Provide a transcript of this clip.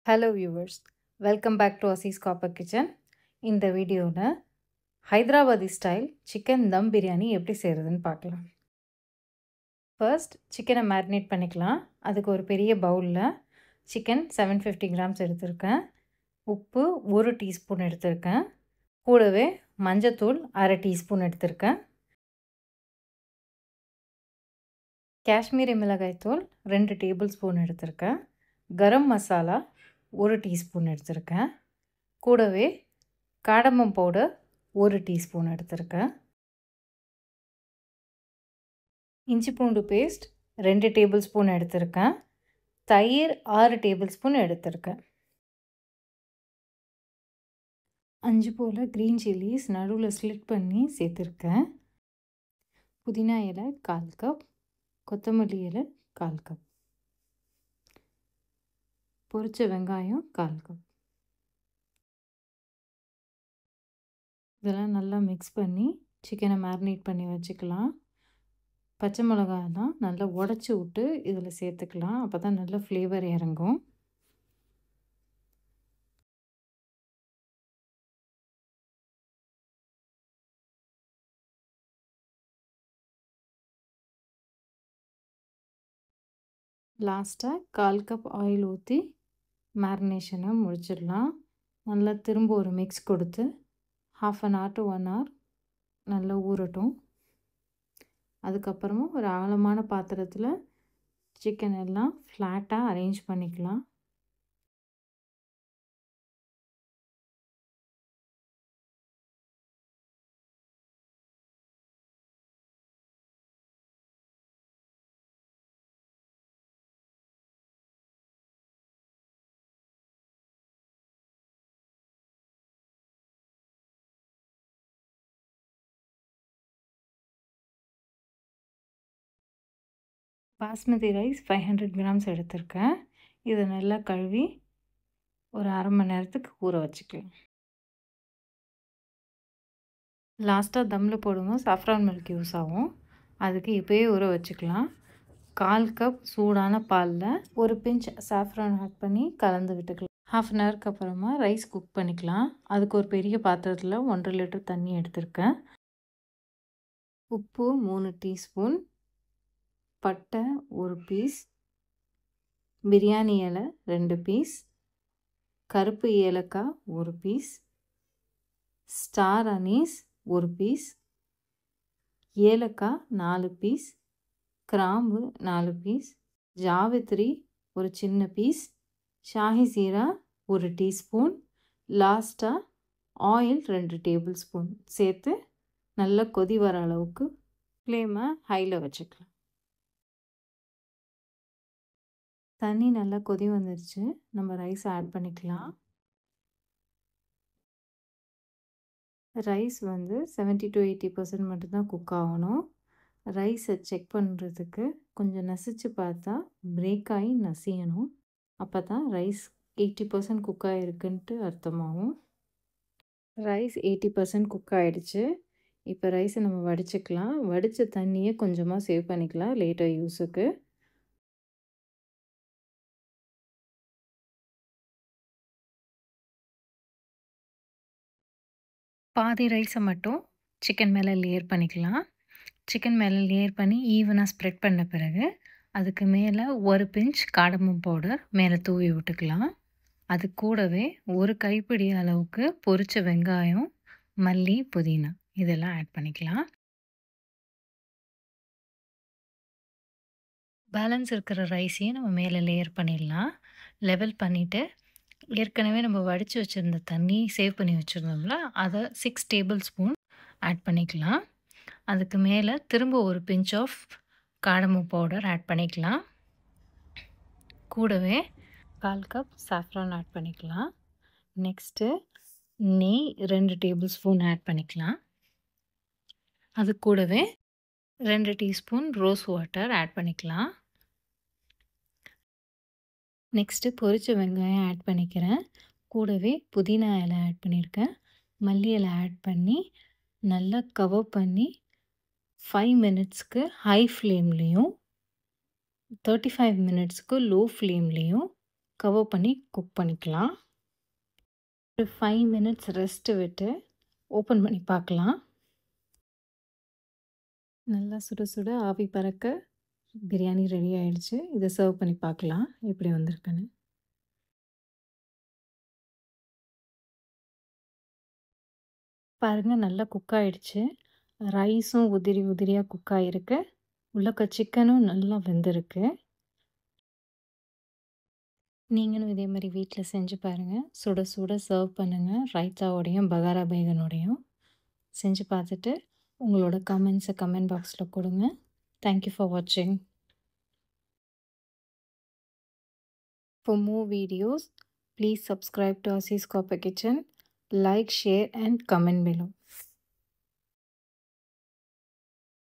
Hello viewers, welcome back to Aziz copper kitchen. இந்த வீடியோவில் Hyderabadi style chicken dum biryani எப்படி செய்கிறதுன்னு பார்க்கலாம். ஃபர்ஸ்ட் சிக்கனை மேரினேட் பண்ணிக்கலாம். அதுக்கு ஒரு பெரிய பவுலில் சிக்கன் 750 கிராம்ஸ் எடுத்திருக்கேன். உப்பு 1 டீஸ்பூன் எடுத்திருக்கேன். கூடவே மஞ்சத்தூள் 1/2 டீஸ்பூன் எடுத்திருக்கேன். காஷ்மீரி மிளகாய்த்தூள் 2 டேபிள் ஸ்பூன் எடுத்திருக்கேன். கரம் மசாலா 1 டீஸ்பூன் எடுத்திருக்கேன். கூடவே காடமம் பவுடர் 1 டீஸ்பூன் எடுத்திருக்கேன். இஞ்சி பூண்டு பேஸ்ட் 2 டேபிள் ஸ்பூன் எடுத்திருக்கேன். தயிர் 6 டேபிள் ஸ்பூன் எடுத்திருக்கேன். 5 போல் க்ரீன் சில்லிஸ் நடுவில் ஸ்லிட் பண்ணி சேர்த்துருக்கேன். புதினா இலை 1/4 கப், கொத்தமல்லி இலை 1/4 கப், பொரிச்ச வெங்காயம் 1/4 கப். இதெல்லாம் நல்லா மிக்ஸ் பண்ணி சிக்கனை மேரினேட் பண்ணி வச்சுக்கலாம். பச்சை மிளகாயெல்லாம் நல்லா உடச்சி விட்டு இதில் சேர்த்துக்கலாம். அப்போ தான் நல்ல ஃப்ளேவர் இறங்கும். லாஸ்ட்டாக 1/4 கப் ஆயில் ஊற்றி மேரினேஷனை முடிச்சிடலாம். நல்லா திரும்ப ஒரு மிக்ஸ் கொடுத்து 1/2 hour to 1 hour நல்லா ஊறட்டும். அதுக்கப்புறமா ஒரு ஆழமான பாத்திரத்தில் சிக்கன் எல்லாம் ஃப்ளாட்டாக அரேஞ்ச் பண்ணிக்கலாம். பாஸ்மதி ரைஸ் 500 கிராம்ஸ் எடுத்திருக்கேன். இதை நல்லா கழுவி ஒரு 1/2 மணி நேரத்துக்கு ஊற வச்சுக்கலாம். லாஸ்ட்டாக தம்மில் போடும்போது சாஃப்ரான் மில்க் யூஸ் ஆகும். அதுக்கு இப்போயே ஊற வச்சுக்கலாம். 1/4 கப் சூடான பாலில் ஒரு பிஞ்ச் சாஃப்ரான் ஆட் பண்ணி கலந்து விட்டுக்கலாம். 1/2 hourக்கு அப்புறமா ரைஸ் குக் பண்ணிக்கலாம். அதுக்கு ஒரு பெரிய பாத்திரத்தில் 1.5 லிட்டர் தண்ணி எடுத்திருக்கேன். உப்பு 3 டீஸ்பூன், பட்டை 1 பீஸ், பிரியாணி இலை 2 பீஸ், கருப்பு ஏலக்காய் 1 பீஸ், ஸ்டார் அனீஸ் 1 பீஸ், ஏலக்காய் 4 பீஸ், கிராம்பு 4 பீஸ், ஜாவித்ரி ஒரு சின்ன பீஸ், ஷாஹி சீரா 1 டீஸ்பூன், லாஸ்ட்டாக ஆயில் 2 டேபிள் ஸ்பூன் சேர்த்து நல்லா கொதி வர அளவுக்கு ஃப்ளேமை ஹையில் வச்சுக்கலாம். தண்ணி நல்லா கொதி வந்துருச்சு. நம்ம ரைஸ் ஆட் பண்ணிக்கலாம். ரைஸ் 70 to 80% மட்டும்தான் குக் ஆகணும். ரைஸை செக் பண்ணுறதுக்கு கொஞ்சம் நசிச்சு பார்த்தா பிரேக் ஆகி நசியணும். அப்போ தான் ரைஸ் 80% குக் ஆகிருக்குன்ட்டு அர்த்தமாகும். ரைஸ் 80% குக் ஆகிடுச்சு. இப்போ ரைஸை நம்ம வடிச்சுக்கலாம். வடித்த தண்ணியை கொஞ்சமாக சேவ் பண்ணிக்கலாம் லேட்டர் யூஸுக்கு. பாதி ரைஸை மட்டும் சிக்கன் மேலே லேயர் பண்ணிக்கலாம். சிக்கன் மேலே லேயர் பண்ணி ஈவனாக ஸ்ப்ரெட் பண்ண பிறகு அதுக்கு மேலே 1 பிஞ்ச் காடமம் பவுடர் மேலே தூவி விட்டுக்கலாம். அது கூடவே 1 கைப்பிடி அளவுக்கு பொரிச்ச வெங்காயம், மல்லி, புதினா இதெல்லாம் ஆட் பண்ணிக்கலாம். பேலன்ஸ் இருக்கிற ரைஸையும் நம்ம மேலே லேயர் பண்ணிடலாம். லெவல் பண்ணிவிட்டு ஏற்கனவே நம்ம வடித்து வச்சுருந்த தண்ணி சேவ் பண்ணி வச்சுருந்தோம்ல, அதை 6 டேபிள் ஸ்பூன் ஆட் பண்ணிக்கலாம். அதுக்கு மேலே திரும்ப 1 pinch of cardamom powder add பண்ணிக்கலாம். கூடவே 1/4 கப் சாஃப்ரான் ஆட் பண்ணிக்கலாம். நெக்ஸ்ட்டு நெய் 2 டேபிள் ஸ்பூன் ஆட் பண்ணிக்கலாம். அது கூடவே 2 டீஸ்பூன் ரோஸ் வாட்டர் ஆட் பண்ணிக்கலாம். நெக்ஸ்ட்டு பொரிச்ச வெங்காயம் ஆட் பண்ணிக்கிறேன். கூடவே புதினா இலை ஆட் பண்ணியிருக்கேன். மல்லி இலை ஆட் பண்ணி நல்லா கவர் பண்ணி 5 மினிட்ஸ்க்கு ஹை ஃப்ளேம்லேயும் 35 மினிட்ஸ்க்கு லோ ஃப்ளேம்லேயும் கவர் பண்ணி குக் பண்ணிக்கலாம். ஒரு 5 மினிட்ஸ் ரெஸ்ட் விட்டு ஓப்பன் பண்ணி பார்க்கலாம். நல்லா சுட சுட ஆவி பறக்க பிரியாணி ரெடி ஆயிடுச்சு. இதை சர்வ் பண்ணி பார்க்கலாம் எப்படி வந்திருக்குன்னு. பாருங்க, நல்லா குக் ஆயிடுச்சு. ரைஸும் உதிரி உதிரியாக குக் ஆகிருக்கு. உள்ளக்க சிக்கனும் நல்லா வெந்திருக்கு. நீங்களும் இதே மாதிரி வீட்டில் செஞ்சு பாருங்கள். சுட சுட சர்வ் பண்ணுங்கள். ரைத்தாவோடையும் பகாரா பேகனோடையும் செஞ்சு பார்த்துட்டு உங்களோட கமெண்ட்ஸை கமெண்ட் பாக்ஸில் கொடுங்க. தேங்க்யூ ஃபார் வாட்சிங். For more videos, please subscribe to Assis Copper Kitchen, like, share and comment below.